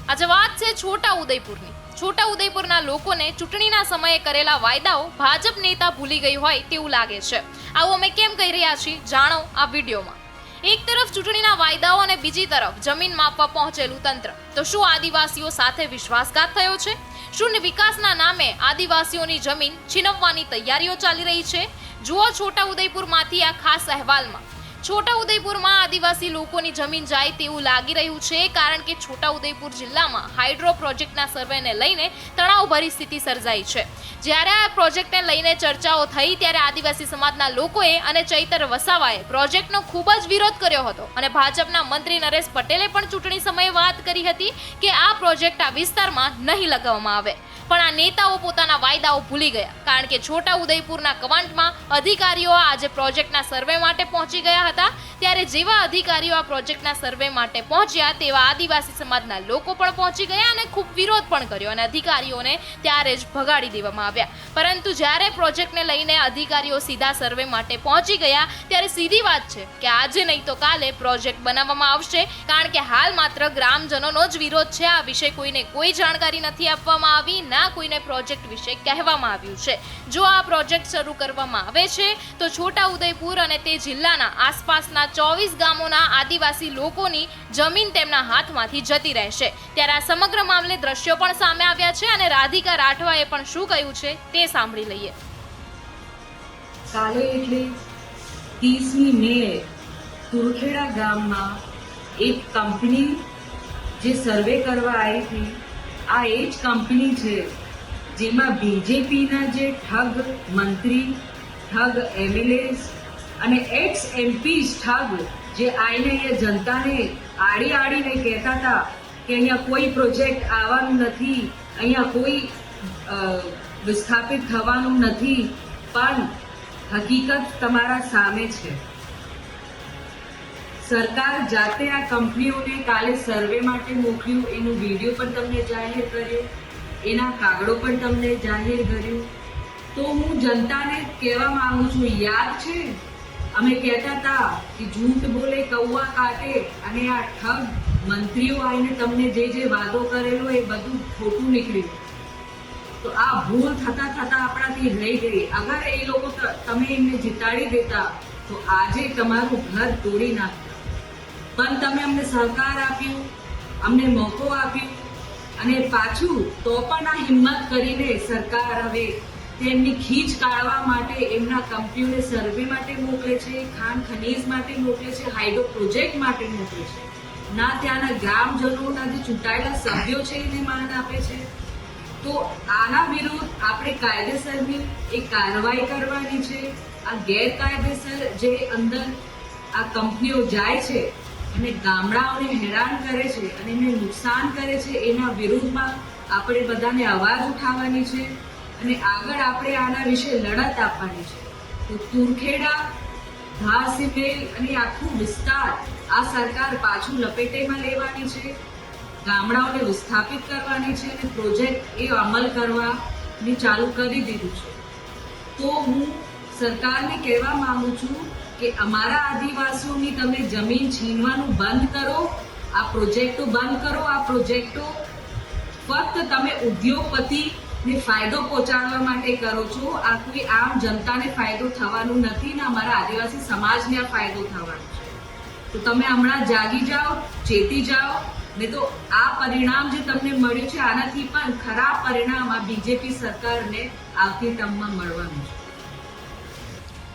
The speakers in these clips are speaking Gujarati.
આજે વાત છે છોટા ઉદેપુરની. છોટા ઉદેપુરના લોકોને ચૂંટણીના સમયે કરેલા વાયદાઓ ભાજપ નેતા ભૂલી ગઈ હોય તેવું લાગે છે. આવું અમે કેમ કહી રહ્યા છીએ જાણો આ વિડીયોમાં. એક તરફ ચૂંટણીના વાયદાઓ અને બીજી તરફ જમીન માપવા પહોંચેલું તંત્ર. તો શું આદિવાસીઓ સાથે વિશ્વાસઘાત થયો છે? શું વિકાસના નામે આદિવાસીઓની જમીન છીનવવાની તૈયારીઓ ચાલી રહી છે? જુઓ છોટા ઉદેપુરમાંથી આ ખાસ અહેવાલમાં. છોટા ઉદેપુરમાં આદિવાસી લોકોની જમીન જાય તેવું લાગી રહ્યું છે, કારણ કે છોટા ઉદેપુર જિલ્લામાં હાઇડ્રો પ્રોજેક્ટના સર્વેને લઈને તણાવભરી સ્થિતિ સર્જાઈ છે. જ્યારે આ પ્રોજેક્ટને લઈને ચર્ચાઓ થઈ ત્યારે આદિવાસી સમાજના લોકોએ અને ચૈતર વસાવાએ પ્રોજેક્ટનો ખૂબ જ વિરોધ કર્યો હતો અને ભાજપના મંત્રી નરેશ પટેલે પણ ચૂંટણી સમયે વાત કરી હતી કે આ પ્રોજેક્ટ આ વિસ્તારમાં નહીં લગાવવામાં આવે. પણ આ નેતાઓ પોતાના વાયદાઓ ભૂલી ગયા, કારણ કે છોટા ઉદેપુરના કવાંટમાં અધિકારીઓ આજે પ્રોજેક્ટના સર્વે માટે પહોંચી ગયા હતા. ત્યારે જેવા અધિકારીઓ આ પ્રોજેક્ટના સર્વે માટે પહોંચ્યા તેવા આદિવાસી સમાજના લોકો પણ પહોંચી ગયા અને ખૂબ વિરોધ પણ કર્યો અને અધિકારીઓને ત્યારે જ ભગાડી દેવામાં આવ્યા. પરંતુ જ્યારે પ્રોજેક્ટને લઈને અધિકારીઓ સીધા સર્વે માટે પહોંચી ગયા ત્યારે સીધી વાત છે કે આજે નહીં તો કાલે પ્રોજેક્ટ બનાવવામાં આવશે, કારણ કે હાલ માત્ર ગ્રામજનોનો જ વિરોધ છે. આ વિશે કોઈને કોઈ જાણકારી નથી આપવામાં આવી, ના કોઈને પ્રોજેક્ટ વિશે કહેવામાં આવ્યું છે. જો આ પ્રોજેક્ટ શરૂ કરવામાં આવે છે તો છોટા ઉદેપુર અને તે જિલ્લાના આસપાસના 24 ગામોના આદિવાસી લોકોની જમીન તેમના હાથમાંથી જતી રહેશે. ત્યારે આ સમગ્ર મામલે દ્રશ્યો પણ સામે આવ્યા છે અને રાધિકા રાઠવાએ પણ શું કહ્યું છે તે સાંભળી લઈએ. કાલે એટલે 30મી મે તુરખેડા ગામમાં એક કંપની જે સર્વે કરવા આવી હતી, આ એ જ કંપની છે જેમાં બીજેપીના જે ઠગ મંત્રી, ઠગ એમએલએસ અને એક્સ એમપી ઠગ જે આઈને અહીંયા જનતાને આડીને કહેતા હતા કે અહીંયા કોઈ પ્રોજેક્ટ આવવાનું નથી, અહીંયા કોઈ વિસ્થાપિત થવાનું નથી, પણ હકીકત તમારા સામે છે. સરકાર જાતે આ કંપનીઓને કાલે સર્વે માટે મોકલ્યું, એનો વિડીયો પણ તમને જાહેર કર્યો, એના કાગળો પણ તમને જાહેર કર્યું. તો હું જનતાને કહેવા માંગુ છું, યાદ છે અમે કહેતા હતા કે જૂઠ બોલે કૌવા કાટે, અને આ ઠગ મંત્રીઓ આવીને તમને જે વાદો કરેલો એ બધું ખોટું નીકળ્યું. તો આ ભૂલ થતા આપણાથી રહી ગઈ. અગર એ લોકો તમે એમને જીતાડી દેતા તો આજે તમારું ઘર તોડી નાખતા. પણ તમે અમને સહકાર આપ્યું, અમને મોકો આપ્યો, અને પાછું તો પણ આ હિંમત કરીને સરકાર હવે તેમની ખીચ કાઢવા માટે એમના કંપનીઓને સર્વે માટે મોકલે છે, ખાણ ખનીજ માટે મોકલે છે, હાઇડ્રો પ્રોજેક્ટ માટે મોકલે છે. ના ત્યાંના ગ્રામજનોના જે ચૂંટાયેલા સભ્યો છે એને માન આપે છે. તો આના વિરુદ્ધ આપણે કાયદેસરની એક કાર્યવાહી કરવાની છે. આ ગેરકાયદેસર જે અંદર આ કંપનીઓ જાય છે અને ગામડાઓને હેરાન કરે છે અને એમને નુકસાન કરે છે, એના વિરુદ્ધમાં આપણે બધાને અવાજ ઉઠાવવાની છે અને આગળ આપણે આના વિશે લડત આપવાની છે. તો તુરખેડા, ધાસિમેલ અને આખું વિસ્તાર આ સરકાર પાછું લપેટેમાં લેવાની છે, ગામડાઓને વિસ્થાપિત કરવાની છે અને પ્રોજેક્ટ એ અમલ કરવાની ચાલુ કરી દીધું છે. તો હું સરકારને કહેવા માંગુ છું કે અમારા આદિવાસીઓની તમે જમીન છીનવાનું બંધ કરો, આ પ્રોજેક્ટો બંધ કરો. આ પ્રોજેક્ટો ફક્ત તમે ઉદ્યોગપતિને ફાયદો પહોંચાડવા માટે કરો છો. આ કોઈ આમ જનતાને ફાયદો થવાનું નથી ને અમારા આદિવાસી સમાજને આ ફાયદો થવાનો છે. તો તમે હમણાં જાગી જાઓ, ચેતી જાઓ, ને તો આ પરિણામ જે તમને મળ્યું છે આનાથી પણ ખરાબ પરિણામ આ બીજેપી સરકારને આવતી ટર્મમાં મળવાનું છે.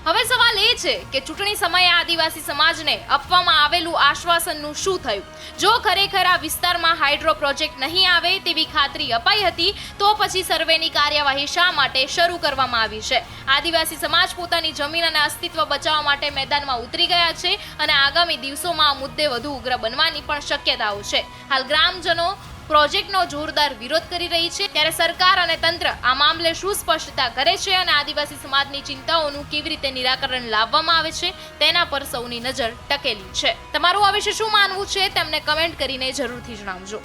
હવે સવાલ એ છે કે ચૂંટણી સમયે આદિવાસી સમાજને આપવામાં આવેલું આશ્વાસનનું શું થયું? જો ખરેખર આ વિસ્તારમાં હાઇડ્રો પ્રોજેક્ટ નહીં આવે તેવી ખાતરી અપાઈ હતી તો પછી સર્વેની કાર્યવાહી શા માટે શરૂ કરવામાં આવી છે? આદિવાસી સમાજ પોતાની જમીન અને અસ્તિત્વ બચાવવા માટે મેદાનમાં ઉતરી ગયા છે અને આગામી દિવસોમાં આ મુદ્દે વધુ ઉગ્ર બનવાની પણ શક્યતાઓ છે. હાલ ગ્રામજનો પ્રોજેક્ટનો જોરદાર વિરોધ કરી રહી છે. ત્યારે સરકાર અને તંત્ર આ મામલે શું સ્પષ્ટતા કરે છે અને આદિવાસી સમાજની ચિંતાઓનું કેવી રીતે નિરાકરણ લાવવામાં આવે છે તેના પર સૌની નજર ટકેલી છે. તમારું આ વિશે શું માનવું છે તેમને કમેન્ટ કરીને જરૂરથી જણાવજો.